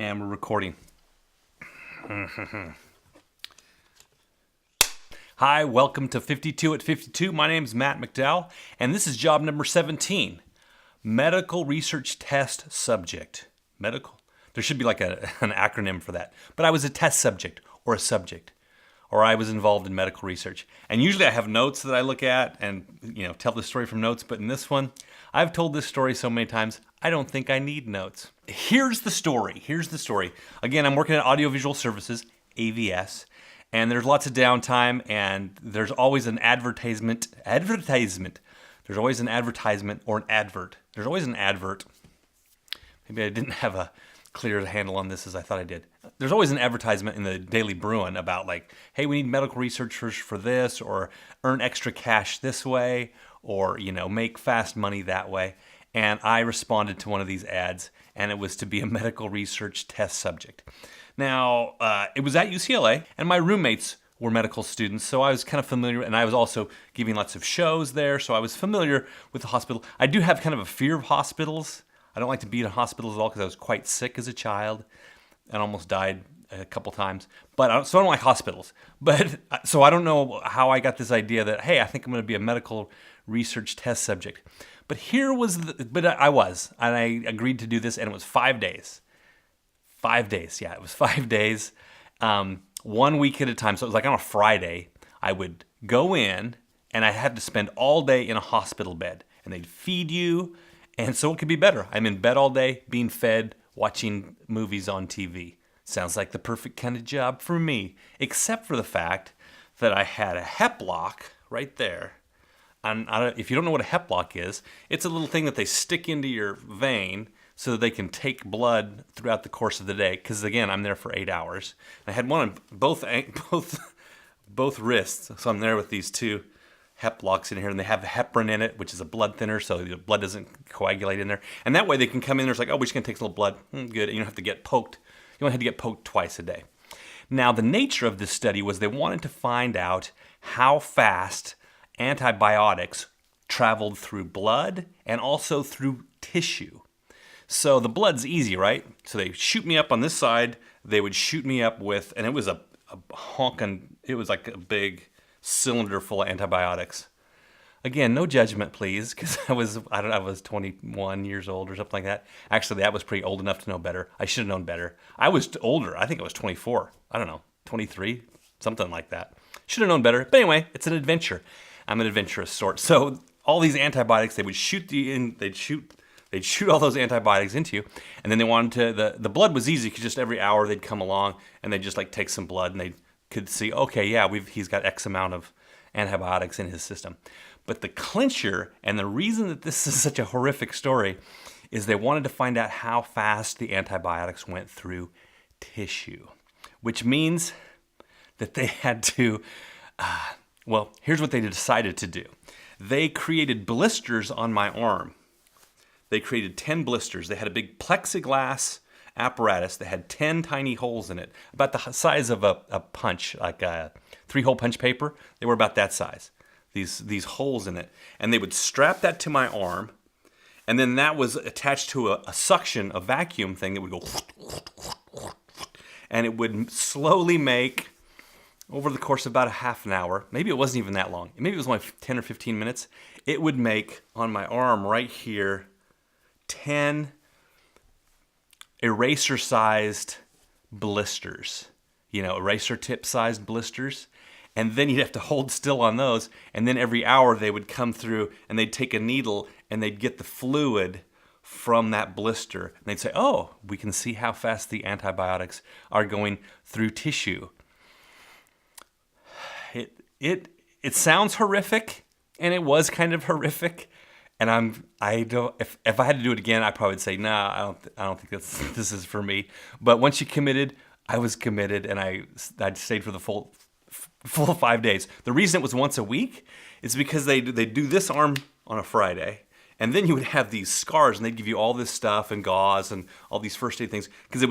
And we're recording. Hi, welcome to 52 at 52. My name is Matt McDowell, and this is job number 17. Medical research test subject. Medical. There should be like an acronym for that. But I was a test subject, or a subject, or I was involved in medical research. And usually I have notes that I look at and, tell the story from notes. But in this one, I've told this story so many times, I don't think I need notes. Here's the story. Again, I'm working at Audiovisual Services, AVS, and there's lots of downtime, and there's always an advertisement. There's always an advertisement or an advert. There's always an advert. Maybe I didn't have a clear handle on this as I thought I did. There's always an advertisement in the Daily Bruin about like, hey, we need medical researchers for this, or earn extra cash this way, or, make fast money that way. And I responded to one of these ads, and it was to be a medical research test subject. Now, it was at UCLA, and my roommates were medical students, so I was kind of familiar, and I was also giving lots of shows there, so I was familiar with the hospital. I do have kind of a fear of hospitals. I don't like to be in hospitals at all because I was quite sick as a child and almost died a couple times. So I don't like hospitals. So I don't know how I got this idea that, hey, I think I'm going to be a medical research test subject. But I was, and I agreed to do this, and it was 5 days. 5 days, yeah, it was 5 days, 1 week at a time. So it was like on a Friday, I would go in, and I had to spend all day in a hospital bed, and they'd feed you, and so it could be better. I'm in bed all day, being fed, watching movies on TV. Sounds like the perfect kind of job for me, except for the fact that I had a hep lock right there. And if you don't know what a hep lock is, it's a little thing that they stick into your vein so that they can take blood throughout the course of the day. Because again, I'm there for 8 hours. I had one on both wrists, so I'm there with these two hep locks in here, and they have heparin in it, which is a blood thinner, so the blood doesn't coagulate in there. And that way they can come in there, it's like, oh, we're just gonna take a little blood, good. And you don't have to get poked. You only had to get poked twice a day. Now, the nature of this study was they wanted to find out how fast antibiotics traveled through blood and also through tissue. So the blood's easy, right? So they shoot me up on this side. They would shoot me up with, and it was a honking, it was like a big cylinder full of antibiotics. Again, no judgment, please, because I was 21 years old or something like that. Actually, that was pretty old enough to know better. I should have known better. I was older. I think I was 24. I don't know, 23, something like that. Should have known better. But anyway, it's an adventure. I'm an adventurous sort. So all these antibiotics, they would shoot they'd shoot all those antibiotics into you, and then they wanted to, the blood was easy because just every hour they'd come along and they'd just like take some blood and they could see, okay, yeah, he's got X amount of antibiotics in his system. But the clincher, and the reason that this is such a horrific story, is they wanted to find out how fast the antibiotics went through tissue, which means that they had to, here's what they decided to do. They created blisters on my arm. They created 10 blisters. They had a big plexiglass apparatus that had 10 tiny holes in it, about the size of a punch, like a 3-hole punch paper. They were about that size, these holes in it. And they would strap that to my arm, and then that was attached to a suction, a vacuum thing that would go, and it would slowly make, over the course of about a half an hour, maybe it wasn't even that long, maybe it was only 10 or 15 minutes, it would make on my arm right here 10 eraser-sized blisters, eraser tip-sized blisters. And then you'd have to hold still on those, and then every hour they would come through and they'd take a needle and they'd get the fluid from that blister. And they'd say, oh, we can see how fast the antibiotics are going through tissue. It sounds horrific, and it was kind of horrific. And if I had to do it again, I probably would say, nah, I don't think this is for me. But once you committed, I was committed, and I stayed for the full 5 days. The reason it was once a week is because they do this arm on a Friday, and then you would have these scars, and they'd give you all this stuff and gauze and all these first aid things because they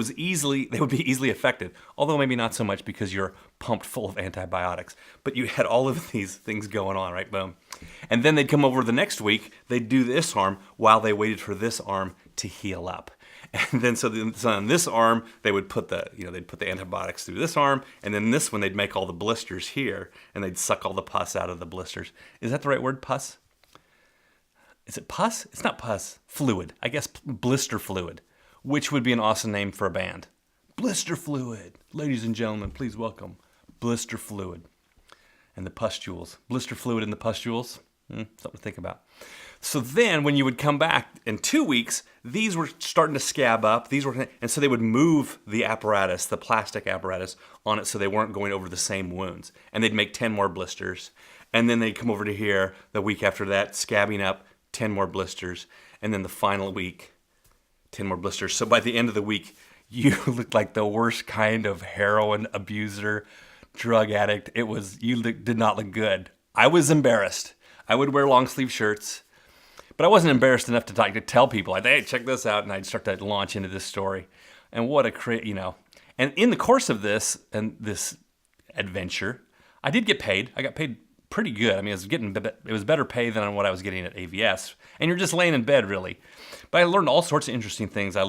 would be easily affected. Although maybe not so much because you're pumped full of antibiotics. But you had all of these things going on, right? Boom. And then they'd come over the next week. They'd do this arm while they waited for this arm to heal up. And then so on this arm, they would put they'd put the antibiotics through this arm, and then this one they'd make all the blisters here, and they'd suck all the pus out of the blisters. Is that the right word, pus? Is it pus? It's not pus. Fluid. I guess blister fluid, which would be an awesome name for a band. Blister Fluid. Ladies and gentlemen, please welcome Blister Fluid and the pustules. Blister Fluid and the pustules. Something to think about. So then when you would come back in 2 weeks, these were starting to scab up. And so they would move the apparatus, the plastic apparatus, on it so they weren't going over the same wounds. And they'd make 10 more blisters. And then they'd come over to here the week after that, scabbing up, 10 more blisters. And then the final week, 10 more blisters. So by the end of the week, you looked like the worst kind of heroin abuser, drug addict. You did not look good. I was embarrassed. I would wear long sleeve shirts, but I wasn't embarrassed enough to tell people, hey, check this out, and I'd start to launch into this story. And what and in the course of this adventure, I did get paid. I got paid pretty good. I mean, it was better pay than what I was getting at AVS. And you're just laying in bed, really. But I learned all sorts of interesting things. I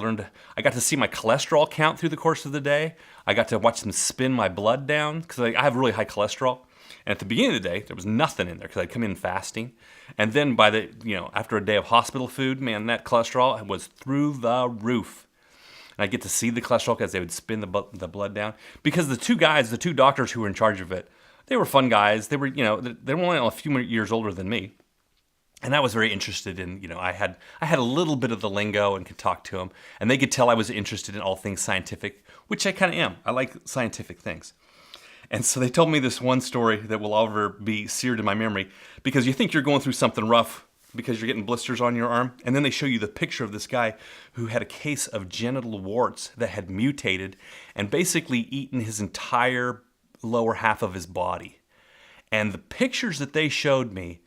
got to see my cholesterol count through the course of the day. I got to watch them spin my blood down because I have really high cholesterol. And at the beginning of the day, there was nothing in there because I'd come in fasting. And then after a day of hospital food, man, that cholesterol was through the roof. And I get to see the cholesterol because they would spin the blood down. Because the two doctors who were in charge of it, they were fun guys. They were, they were only a few years older than me. And I was very interested in, I had a little bit of the lingo and could talk to them. And they could tell I was interested in all things scientific, which I kind of am. I like scientific things. And so they told me this one story that will ever be seared in my memory because you think you're going through something rough because you're getting blisters on your arm. And then they show you the picture of this guy who had a case of genital warts that had mutated and basically eaten his entire lower half of his body. And the pictures that they showed me,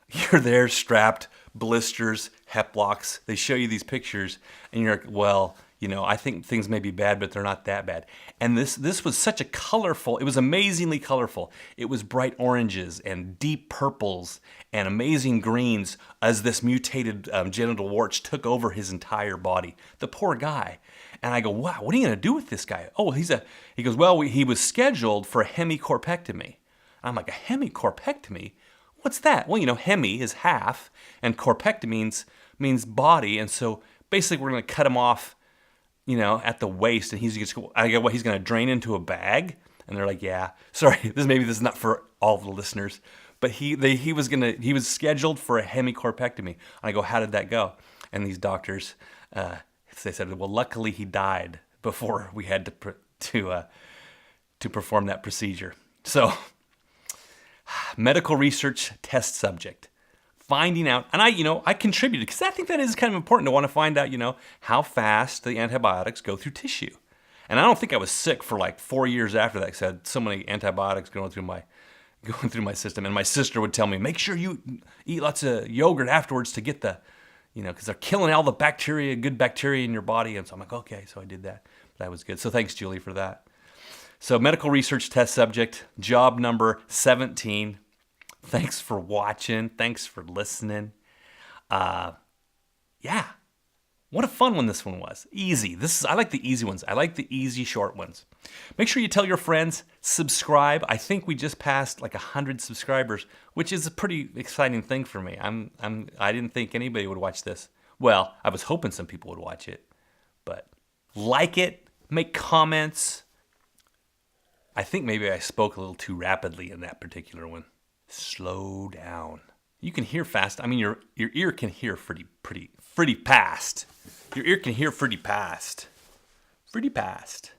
you're there strapped, blisters, hep locks. They show you these pictures and you're like, well, I think things may be bad, but they're not that bad. And this was such a colorful, it was amazingly colorful. It was bright oranges and deep purples and amazing greens as this mutated genital warts took over his entire body. The poor guy. And I go, wow, what are you going to do with this guy? Oh, he goes, well, he was scheduled for a hemicorpectomy. I'm like, a hemicorpectomy? What's that? Well, hemi is half and corpectomy means body. And so basically we're going to cut him off at the waist, and he's going to drain into a bag? And they're like, yeah. Sorry, this is not for all of the listeners, but he was scheduled for a hemicorpectomy. And I go, how did that go? And these doctors, they said, well, luckily he died before we had to perform that procedure. So, medical research test subject. Finding out, and I contributed because I think that is kind of important to want to find out, how fast the antibiotics go through tissue. And I don't think I was sick for like 4 years after that because I had so many antibiotics going through my system. And my sister would tell me, make sure you eat lots of yogurt afterwards to get the, because they're killing all the good bacteria in your body. And so I'm like, okay, so I did that. That was good. So thanks, Julie, for that. So medical research test subject, job number 17. Thanks for watching. Thanks for listening. Yeah. What a fun one this one was. Easy. I like the easy ones. I like the easy short ones. Make sure you tell your friends, subscribe. I think we just passed like 100 subscribers, which is a pretty exciting thing for me. I didn't think anybody would watch this. Well, I was hoping some people would watch it, but like it, make comments. I think maybe I spoke a little too rapidly in that particular one. Slow down. You can hear fast. I mean, your ear can hear pretty fast. Your ear can hear pretty fast. Pretty fast.